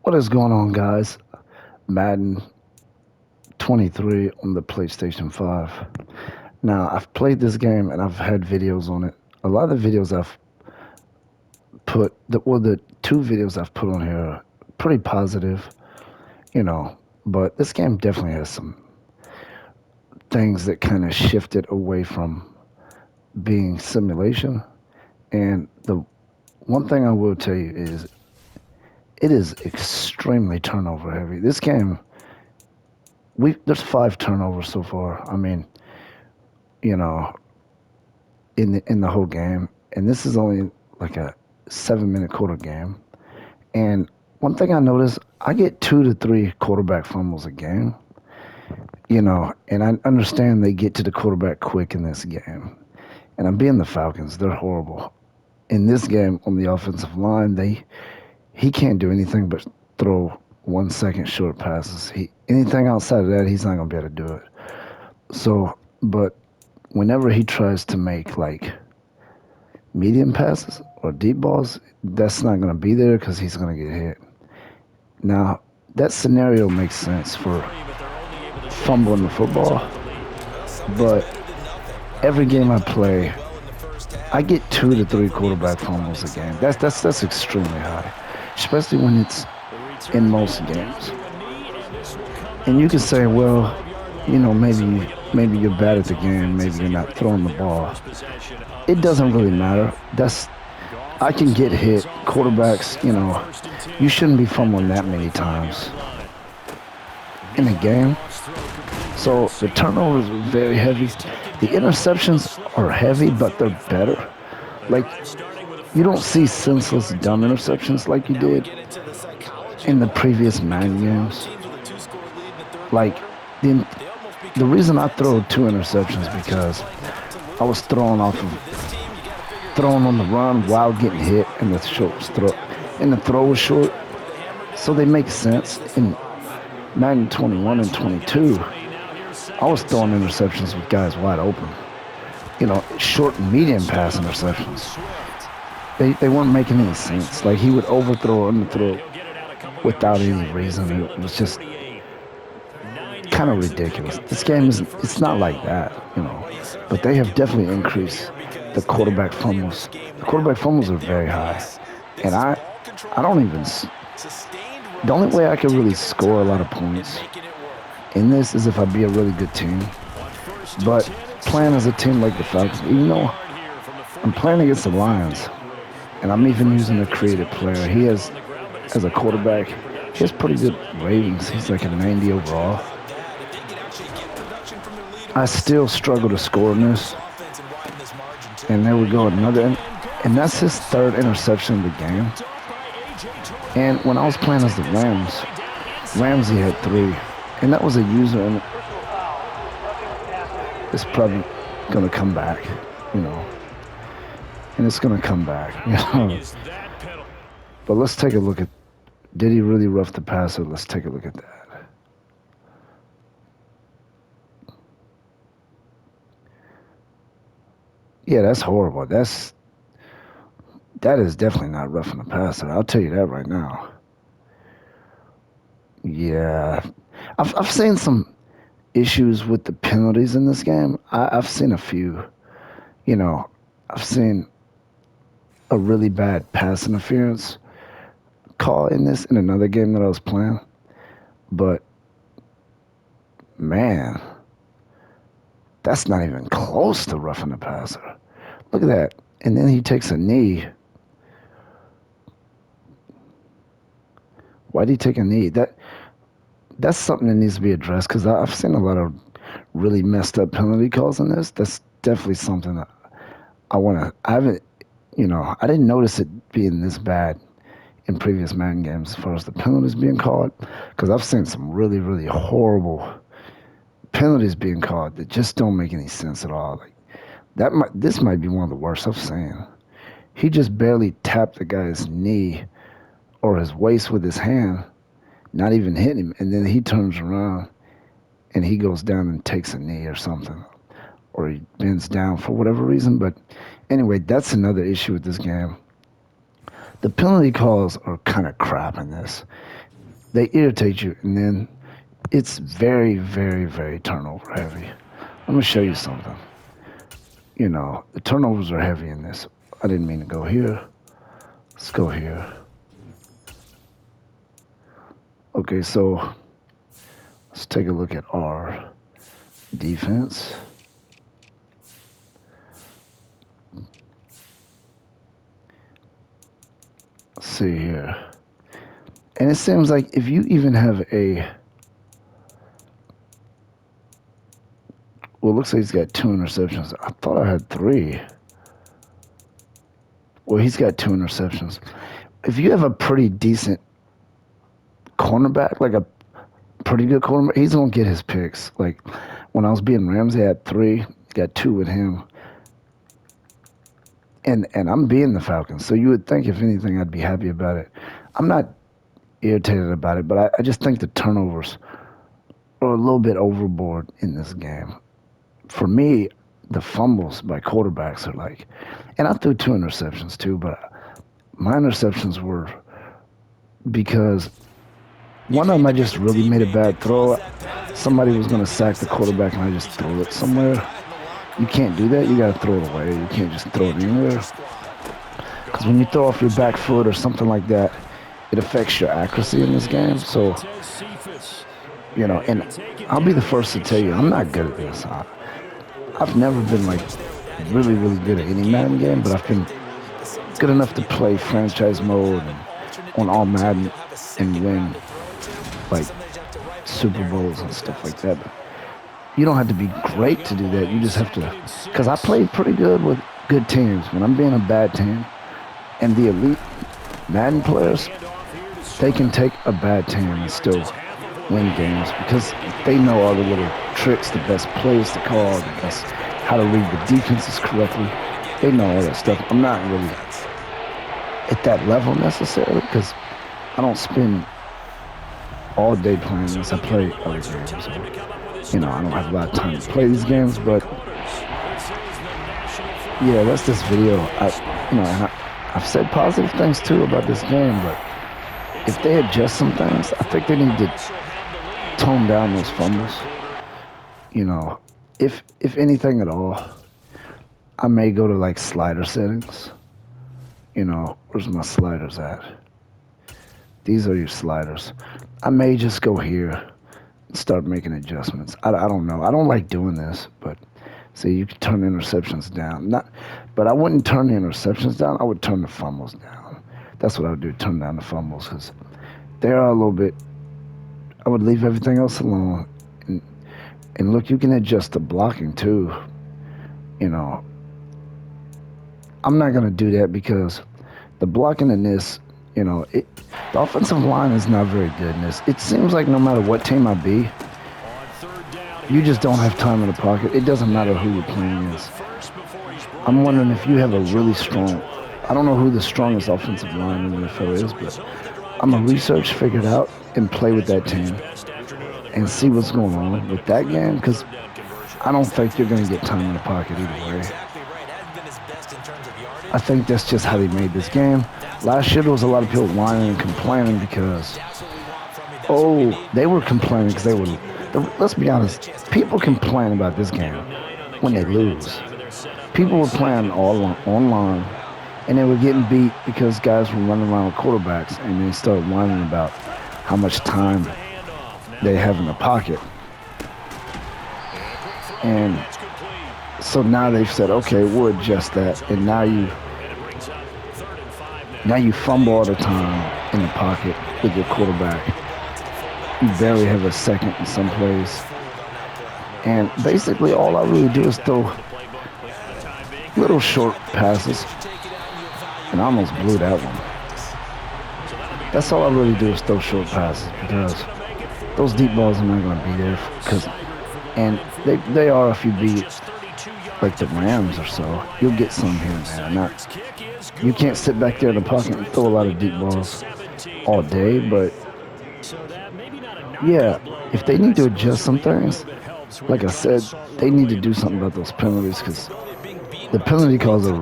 What is going on, guys? Madden 23 on the PlayStation 5. Now, I've played this game and I've had videos on it. A lot of the videos I've the two videos I've put on here are pretty positive, you know, but this game definitely has some things that kind of shifted away from being simulation. And the one thing I will tell you is it is extremely turnover heavy. This game, there's 5 turnovers so far. I mean, you know, in the whole game, and this is only like a 7 minute quarter game. And one thing I noticed, I get 2 to 3 quarterback fumbles a game. And I understand they get to the quarterback quick in this game. And I'm being the Falcons, they're horrible. In this game on the offensive line, he can't do anything but throw 1 second short passes. Anything outside of that, he's not gonna be able to do it. So, but whenever he tries to make like medium passes or deep balls, that's not going to be there because he's going to get hit. Now, that scenario makes sense for fumbling the football, but every game I play, I get 2 to 3 quarterback fumbles a game. That's extremely high, especially when it's in most games. And you can say, well, maybe you're bad at the game, maybe you're not throwing the ball. It doesn't really matter. I can get hit. Quarterbacks, you shouldn't be fumbling that many times in a game. So the turnovers are very heavy. The interceptions are heavy, but they're better. Like, you don't see senseless dumb interceptions like you did in the previous Madden games. Like, the reason I throw 2 interceptions because I was throwing on the run while getting hit, and the throw was short. So they make sense. In Madden 21 and 22, I was throwing interceptions with guys wide open. Short and medium pass interceptions. They weren't making any sense. Like, he would overthrow or underthrow without any reason. It was just kind of ridiculous. This game it's not like that, but they have definitely increased the quarterback fumbles. The quarterback fumbles are very high, and I don't even. The only way I can really score a lot of points in this is if I be a really good team. But playing as a team like the Falcons, even though I'm playing against the Lions, and I'm even using a creative player, he has, as a quarterback, he has pretty good ratings. He's like a 90 overall. I still struggle to score in this. And there we go, and that's his 3rd interception of the game. And when I was playing as the Rams, Ramsey had 3, and that was a user, and it's probably gonna come back, and it's gonna come back, But let's take a look at, did he really rough the passer? Let's take a look at that. Yeah, that's horrible. That is definitely not roughing the passer. I'll tell you that right now. Yeah, I've seen some issues with the penalties in this game. I've seen a few. I've seen a really bad pass interference call in another game that I was playing. But man, that's not even close to roughing the passer. Look at that. And then he takes a knee. Why'd he take a knee? That's something that needs to be addressed, because I've seen a lot of really messed up penalty calls in this. That's definitely something that I didn't notice it being this bad in previous Madden games as far as the penalties being called, because I've seen some really, really horrible penalties being called that just don't make any sense at all. Like, this might be one of the worst I've seen. He just barely tapped the guy's knee or his waist with his hand, not even hitting him, and then he turns around and he goes down and takes a knee or something, or he bends down for whatever reason. But anyway, that's another issue with this game. The penalty calls are kind of crap in this. they irritate you, and then it's very, very, very turnover heavy. I'm gonna show you something. The turnovers are heavy in this. I didn't mean to go here. Let's go here. Okay, so let's take a look at our defense. Let's see here. And it seems like if you even have well, it looks like he's got 2 interceptions. I thought I had 3. Well, he's got 2 interceptions. If you have a pretty decent cornerback, like a pretty good cornerback, he's going to get his picks. Like when I was being Rams, they had 3, got 2 with him. And I'm being the Falcons, so you would think, if anything, I'd be happy about it. I'm not irritated about it, but I just think the turnovers are a little bit overboard in this game. For me, the fumbles by quarterbacks are like, and I threw 2 interceptions too, but my interceptions were because one of them I just really made a bad throw. Somebody was going to sack the quarterback and I just threw it somewhere. You can't do that. You got to throw it away. You can't just throw it anywhere. Because when you throw off your back foot or something like that, it affects your accuracy in this game. So, and I'll be the first to tell you, I'm not good at this. I've never been like really, really good at any Madden game, but I've been good enough to play franchise mode and on all Madden and win like Super Bowls and stuff like that. But you don't have to be great to do that. You just have to, because I played pretty good with good teams. When I'm being a bad team, and the elite Madden players, they can take a bad team and still win games because they know all the little tricks, the best plays to call, the best how to read the defenses correctly. They know all that stuff. I'm not really at that level necessarily because I don't spend all day playing this. I play other games. I don't have a lot of time to play these games, but yeah, that's this video. I've said positive things too about this game, but if they adjust some things, I think they need to tone down those fumbles. If anything at all, I may go to like slider settings. Where's my sliders at? These are your sliders. I may just go here and start making adjustments. I don't know. I don't like doing this, but see, you can turn the interceptions down. But I wouldn't turn the interceptions down. I would turn the fumbles down. That's what I would do, turn down the fumbles, because they are a little bit. I would leave everything else alone. And look, you can adjust the blocking too. I'm not going to do that because the blocking in this, the offensive line is not very good in this. It seems like no matter what team I be, you just don't have time in the pocket. It doesn't matter who you're playing against. I'm wondering if you have a really strong, I don't know who the strongest offensive line in the NFL is, but I'm going to research, figure it out, and play with that team and see what's going on with that game, because I don't think you're going to get time in the pocket either way. I think that's just how they made this game. Last year, there was a lot of people whining and complaining because, they were complaining because they were, let's be honest, people complain about this game when they lose. People were playing all online, and they were getting beat because guys were running around with quarterbacks, and they started whining about how much time they have in the pocket. And so now they've said, okay, we'll adjust that, and now you fumble all the time in the pocket with your quarterback. You barely have a second in some plays. And basically all I really do is throw little short passes. And I almost blew that one. That's all I really do is throw short passes, because those deep balls are not going to be there. And they are, if you beat like the Rams or so, you'll get some here and there. You can't sit back there in the pocket and throw a lot of deep balls all day, but yeah, if they need to adjust some things, like I said, they need to do something about those penalties, because the penalty calls are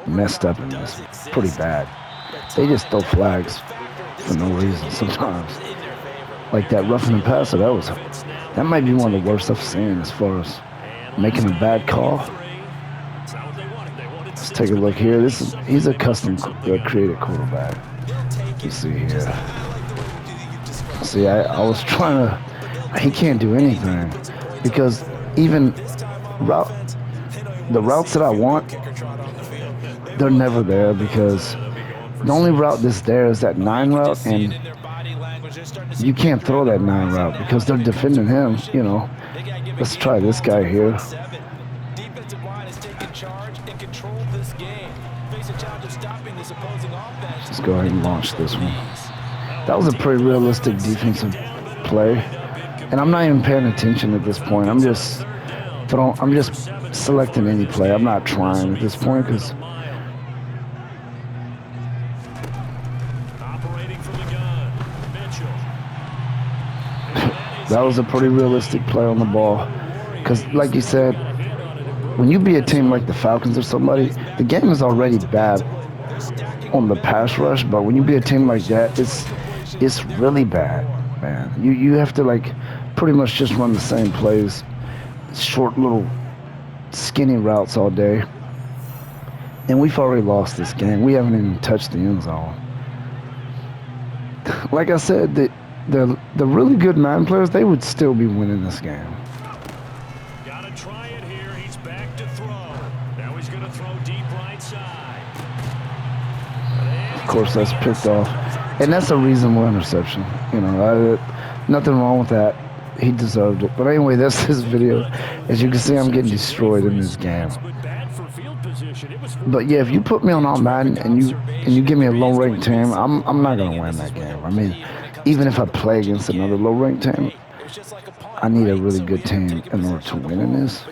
messed up in this, pretty bad. They just throw flags for no reason sometimes. Like that roughing the passer, that might be one of the worst I've seen as far as making a bad call. Let's take a look here. He's a custom created quarterback. You see here. See, I was trying to. He can't do anything because even route the routes that I want, they're never there because the only route that's there is that 9 route, and you can't throw that 9 route because they're defending him. Let's try this guy here. Just go ahead and launch this one. That was a pretty realistic defensive play, and I'm not even paying attention at this point. I'm just selecting any play. I'm not trying at this point because that was a pretty realistic play on the ball. Because, like you said, when you be a team like the Falcons or somebody, the game is already bad on the pass rush, but when you be a team like that, it's really bad, man. You have to like pretty much just run the same plays, short little skinny routes all day. And we've already lost this game. We haven't even touched the end zone. Like I said, the really good Madden players, they would still be winning this game. Gotta try it here. He's back to throw. Now he's gonna throw deep right side. Of course, that's picked off, and that's a reasonable interception. Nothing wrong with that. He deserved it. But anyway, that's this video. As you can see, I'm getting destroyed in this game. But yeah, if you put me on Madden and you give me a low-ranked team, I'm not gonna win that game. I mean, even if I play against another low-ranked team, I need a really good team in order to win in this.